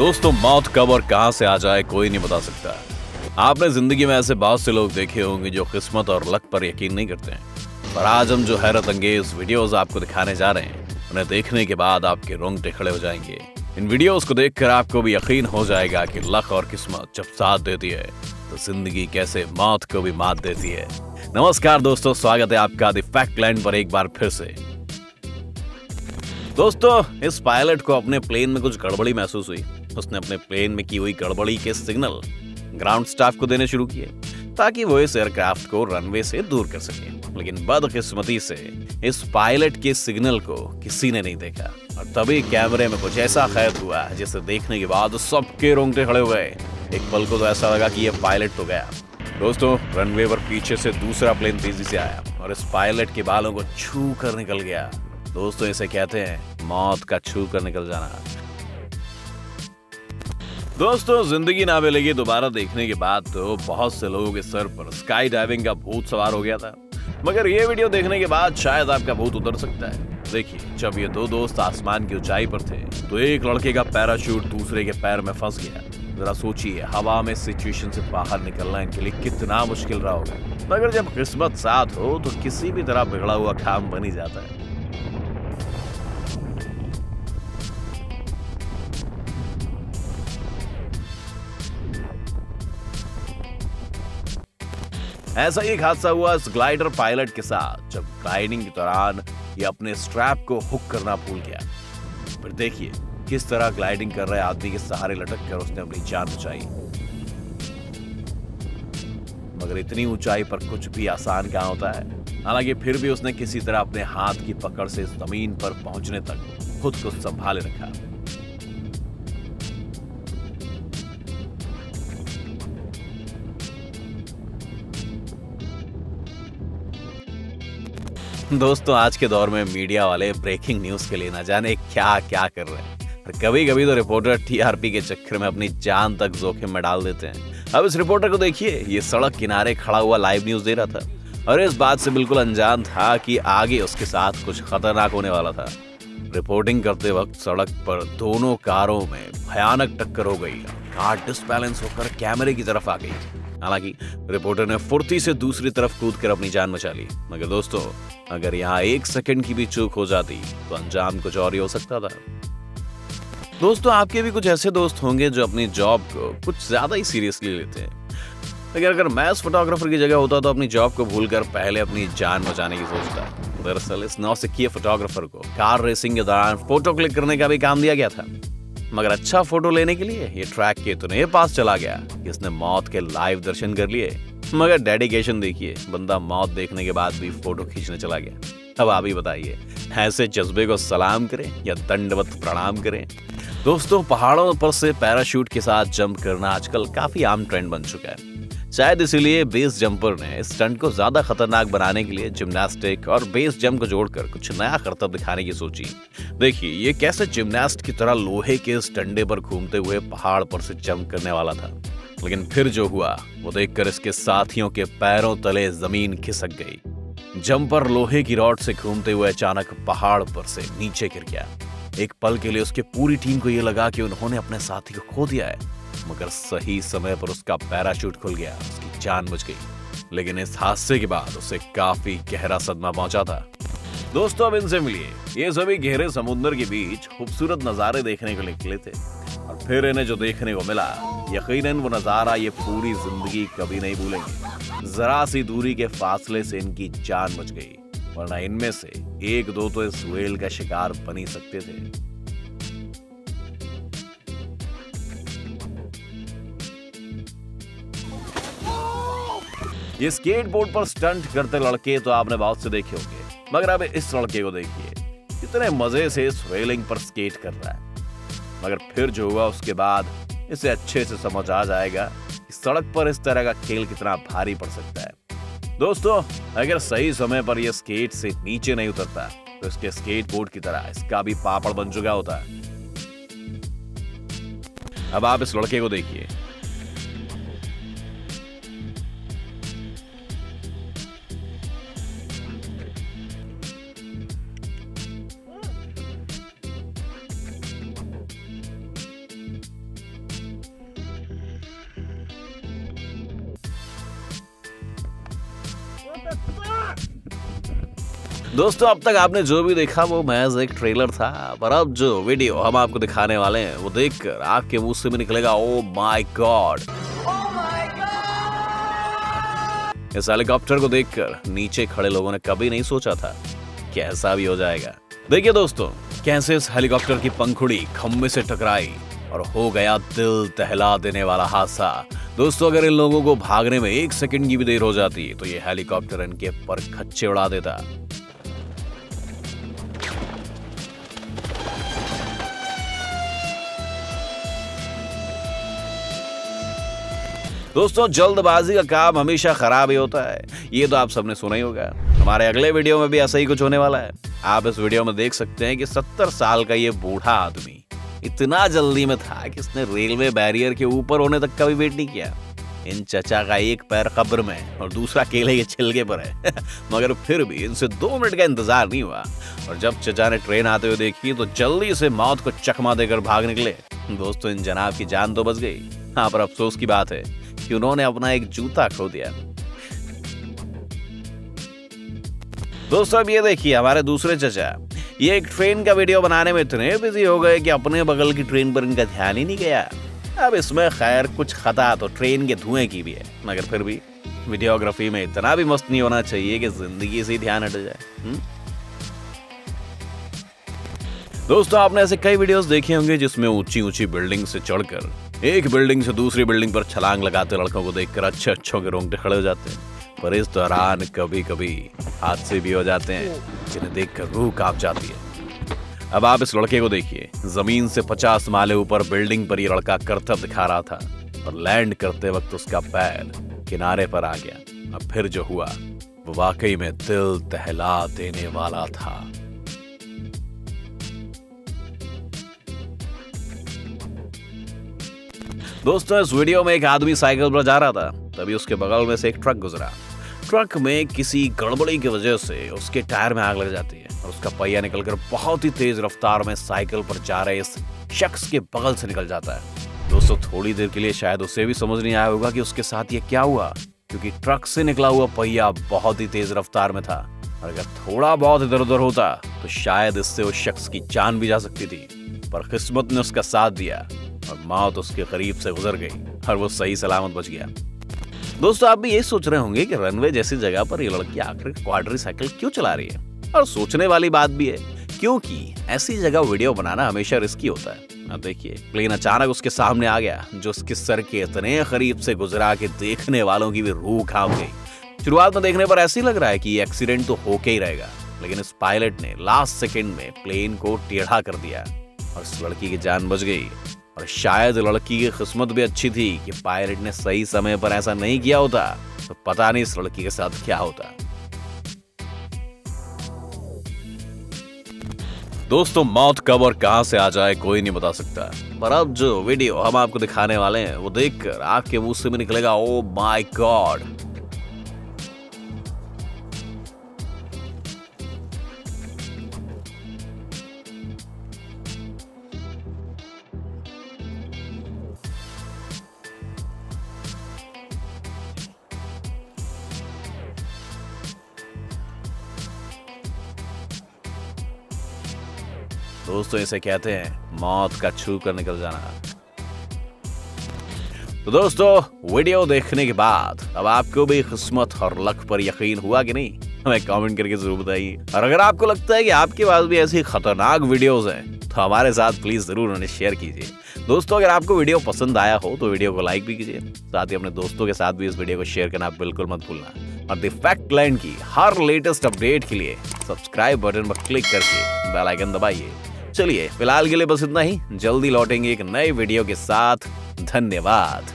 दोस्तों, मौत कब और कहां से आ जाए कोई नहीं बता सकता। आपने जिंदगी में ऐसे बहुत से लोग देखे होंगे जो किस्मत और लक पर यकीन नहीं करते हैं। पर आज हम जो हैरत अंगेज वीडियोस आपको दिखाने जा रहे हैं, उन्हें देखने के बाद आपके रोंगटे खड़े हो जाएंगे। इन वीडियोस को देखकर आपको भी यकीन हो जाएगा कि लक और किस्मत जब साथ देती है तो जिंदगी कैसे मौत को भी मात देती है। नमस्कार दोस्तों, स्वागत है आपका द फैक्ट लैंड पर एक बार फिर से। दोस्तों, इस पायलट को अपने प्लेन में कुछ गड़बड़ी महसूस हुई। उसने अपने प्लेन में की हुई गड़बड़ी के सिग्नल ग्राउंड स्टाफ को देने शुरू किए ताकि वो इस एयरक्राफ्ट को रनवे से दूर कर सके। लेकिन बदकिस्मती से इस पायलट के सिग्नल को किसी ने नहीं देखा और तभी कैमरे में कुछ ऐसा कैद हुआ जिसे देखने के बाद सबके रोंगटे खड़े हो गए। एक पल को तो ऐसा लगा कि ये पायलट तो गया। दोस्तों, रनवे पर पीछे से दूसरा प्लेन तेजी से आया और इस पायलट के बालों को छू कर निकल गया। दोस्तों, इसे कहते हैं मौत का छू कर निकल जाना। दोस्तों, जिंदगी ना मिलेगी दोबारा देखने के बाद तो बहुत से लोगों के सर पर स्काई डाइविंग का भूत सवार हो गया था, मगर ये वीडियो देखने के बाद शायद आपका भूत उतर सकता है। देखिए, जब ये दो दोस्त आसमान की ऊंचाई पर थे तो एक लड़के का पैराशूट दूसरे के पैर में फंस गया। जरा सोचिए, हवा में सिचुएशन से बाहर निकलना इनके लिए कितना मुश्किल रहा होगा। मगर जब किस्मत साथ हो तो किसी भी तरह बिगड़ा हुआ काम बन ही जाता है। ऐसा ही एक हादसा हुआ इस ग्लाइडर पायलट के साथ जब ग्लाइडिंग के दौरान ये अपने स्ट्रैप को हुक करना भूल गया। फिर देखिए किस तरह ग्लाइडिंग कर रहे आदमी के सहारे लटक कर उसने अपनी जान बचाई। मगर इतनी ऊंचाई पर कुछ भी आसान कहां होता है। हालांकि फिर भी उसने किसी तरह अपने हाथ की पकड़ से जमीन पर पहुंचने तक खुद को संभाले रखा। दोस्तों, आज के दौर में मीडिया वाले ब्रेकिंग न्यूज के लिए ना जाने क्या क्या कर रहे हैं और कभी-कभी तो रिपोर्टर टीआरपी के चक्कर में अपनी जान तक जोखिम में डाल देते हैं। अब इस रिपोर्टर को देखिए, ये सड़क किनारे खड़ा हुआ लाइव न्यूज दे रहा था और इस बात से बिल्कुल अनजान था कि आगे उसके साथ कुछ खतरनाक होने वाला था। रिपोर्टिंग करते वक्त सड़क पर दोनों कारों में भयानक टक्कर हो गई। कार डिसबैलेंस होकर कैमरे की तरफ आ गई। हालांकि रिपोर्टर ने फुर्ती से दूसरी तरफ कूदकर अपनी जान बचा ली। मगर दोस्तों, अगर यहाँ एक सेकंड की भी चूक हो जाती तो अंजाम कुछ और ही हो सकता था। दोस्तों, आपके भी कुछ ऐसे दोस्त होंगे जो अपनी जॉब को कुछ ज्यादा ही सीरियसली लेते हैं। लेकिन अगर मैं उस फोटोग्राफर की जगह होता तो अपनी जॉब को भूलकर पहले अपनी जान बचाने की सोचता। दरअसल इस नौसिखिए फोटोग्राफर को कार रेसिंग के दौरान फोटो क्लिक करने का भी काम दिया गया था। मगर अच्छा फोटो लेने के लिए ये ट्रैक के इतने पास चला गया कि इसने मौत के लाइव दर्शन कर लिए। मगर डेडिकेशन देखिए, बंदा मौत देखने के बाद भी फोटो खींचने चला गया। अब आप ही बताइए, ऐसे जज्बे को सलाम करें या दंडवत प्रणाम करें। दोस्तों, पहाड़ों पर से पैराशूट के साथ जंप करना आजकल काफी आम ट्रेंड बन चुका है। शायद इसीलिए बेस जंपर ने इस स्टंट को ज्यादा खतरनाक बनाने के लिए जिम्नास्टिक और बेस जंप को जोड़कर कुछ नया करतब दिखाने की सोची। देखिए, ये कैसे जिम्नास्ट की तरह लोहे के इस डंडे पर घूमते हुए पहाड़ पर से जंप करने वाला था। लेकिन फिर जो हुआ वो देखकर इसके साथियों के पैरों तले जमीन खिसक गई। जंपर लोहे की रॉड से घूमते हुए अचानक पहाड़ पर से नीचे गिर गया। एक पल के लिए उसके पूरी टीम को यह लगा कि उन्होंने अपने साथी को खो दिया है, मगर सही समय पर उसका पैराशूट खुल गया, उसकी जान बच गई। लेकिन इस हादसे के बाद उसे काफी गहरा सदमा पहुंचा था। दोस्तों, अब इनसे मिलिए। ये सभी गहरे समुद्र के बीच खूबसूरत नजारे देखने को निकले थे और फिर इन्हें जो देखने को मिला, यकीनन वो नजारा ये पूरी जिंदगी कभी नहीं भूलेंगे। जरा सी दूरी के फासले से इनकी जान बच गई, वरना इनमें से एक दो तो इस व्हेल का शिकार बन ही सकते थे। ये स्केटबोर्ड पर स्टंट करते लड़के तो आपने बहुत से देखे होंगे, मगर अब इस लड़के को देखिए, कितने मजे से इस रेलिंग पर स्केट कर रहा है। मगर फिर जो हुआ उसके बाद इसे अच्छे से समझ आ जाएगा कि सड़क पर इस तरह का खेल कितना भारी पड़ सकता है। दोस्तों, अगर सही समय पर यह स्केट से नीचे नहीं उतरता तो इसके स्केटबोर्ड की तरह इसका भी पापड़ बन चुका होता। अब आप इस लड़के को देखिए। दोस्तों अब तक आपने जो भी देखा वो महज एक ट्रेलर था, पर अब जो वीडियो हम आपको दिखाने वाले हैं वो देखकर आपके मुंह से भी निकलेगा ओ माय गॉड। इस हेलीकॉप्टर को देखकर नीचे खड़े लोगों ने कभी नहीं सोचा था कि ऐसा भी हो जाएगा। देखिए दोस्तों कैसे इस हेलीकॉप्टर की पंखुड़ी खंभे से टकराई और हो गया दिल दहला देने वाला हादसा। दोस्तों अगर इन लोगों को भागने में 1 सेकंड की भी देर हो जाती तो ये हेलीकॉप्टर इनके पर खच्चे उड़ा देता। दोस्तों जल्दबाजी का काम हमेशा खराब ही होता है, ये तो आप सबने सुना ही होगा। हमारे अगले वीडियो में भी ऐसा ही कुछ होने वाला है। आप इस वीडियो में देख सकते हैं कि 70 साल का ये बूढ़ा आदमी इतना जल्दी में था कि इसने रेलवे बैरियर के ऊपर होने तक का भी वेट नहीं किया। इन चचा का एक पैर कब्र में और दूसरा केले के छिलके पर है मगर फिर भी इनसे 2 मिनट का इंतजार नहीं हुआ और जब चचा ने ट्रेन आते हुए देखी तो जल्दी से मौत को चकमा देकर भाग निकले। दोस्तों इन जनाब की जान तो बच गई, हाँ पर अफसोस की बात है कि उन्होंने अपना एक जूता खो दिया। दोस्तों अब ये देखिए हमारे दूसरे चचा, ये एक ट्रेन का वीडियो बनाने में इतने बिजी हो गए कि अपने बगल की ट्रेन पर इनका ध्यान ही नहीं गया। अब इसमें खैर कुछ खता तो ट्रेन के धुएं की भी है, मगर फिर भी वीडियोग्राफी में इतना भी मस्त नहीं होना चाहिए कि जिंदगी से ही ध्यान हट जाए। दोस्तों आपने ऐसे कई वीडियोस देखे होंगे जिसमें ऊंची ऊंची बिल्डिंग से चढ़कर एक बिल्डिंग से दूसरी बिल्डिंग पर छलांग लगाते लड़कों को देखकर अच्छे के रोंगटे खड़े हो जाते हैं, पर इस दौरान कभी कभी हादसे भी हो जाते हैं जिन्हें देखकर रूह कांप जाती है। अब आप इस लड़के को देखिए, जमीन से 50 माले ऊपर बिल्डिंग पर ये लड़का करतब दिखा रहा था और लैंड करते वक्त उसका पैर किनारे पर आ गया। अब फिर जो हुआ वो वाकई में दिल दहला देने वाला था। दोस्तों इस वीडियो में एक आदमी साइकिल पर जा रहा था, तभी उसके बगल में से एक ट्रक गुजरा। ट्रक में किसी गड़बड़ी की वजह से उसके टायर में आग लग जाती है और उसका पहिया निकलकर बहुत ही तेज रफ्तार में साइकिल पर जा रहे इस शख्स के बगल से निकल जाता है। दोस्तों थोड़ी देर के लिए शायद उसे भी समझ नहीं आया होगा कि उसके साथ ये क्या हुआ, क्योंकि ट्रक से निकला हुआ पहिया बहुत ही तेज रफ्तार में था और अगर थोड़ा बहुत इधर उधर होता तो शायद इससे उस शख्स की जान भी जा सकती थी, पर किस्मत ने उसका साथ दिया और मौत उसके करीब से गुजर गई और वो सही सलामत बच गया। दोस्तों आप भी यही सोच रहे होंगे कि रनवे जैसी जगह पर ये लड़की आखिर क्वाड्रीसाइकिल क्यों चला रही है, और सोचने वाली बात भी है क्योंकि ऐसी जगह वीडियो बनाना हमेशा रिस्की होता है। अब देखिए प्लेन अचानक उसके सामने आ गया जो उसके सर के इतने करीब से गुजरा कि देखने वालों की भी रूह कांप गई। शुरुआत में देखने पर ऐसे ही लग रहा है कि ये एक्सीडेंट तो होके ही रहेगा, लेकिन इस पायलट ने लास्ट सेकंड में प्लेन को टेढ़ा कर दिया और इस लड़की की जान बच गई। और शायद लड़की की किस्मत भी अच्छी थी कि पायलट ने सही समय पर ऐसा नहीं किया होता तो पता नहीं इस लड़की के साथ क्या होता। दोस्तों मौत कब और कहां से आ जाए कोई नहीं बता सकता, पर अब जो वीडियो हम आपको दिखाने वाले हैं वो देखकर आपके मुंह से भी निकलेगा ओ माय गॉड। दोस्तों इसे कहते हैं मौत का छू कर निकल जाना। तो दोस्तों वीडियो देखने के बाद अब आपको भी किस्मत और लक पर यकीन हुआ कि नहीं, हमें कमेंट करके जरूर बताइए। और अगर आपको लगता है कि आपके पास भी ऐसी खतरनाक वीडियोस हैं तो हमारे साथ प्लीज जरूर उन्हें शेयर कीजिए। दोस्तों अगर आपको वीडियो पसंद आया हो तो वीडियो को लाइक भी कीजिए, साथ ही अपने दोस्तों के साथ भी इस वीडियो को शेयर करना बिल्कुल मत भूलना। और द फैक्टलैंड की हर लेटेस्ट अपडेट के लिए सब्सक्राइब बटन पर क्लिक करके बेल आइकन दबाइए। चलिए फिलहाल के लिए बस इतना ही, जल्दी लौटेंगे एक नए वीडियो के साथ। धन्यवाद।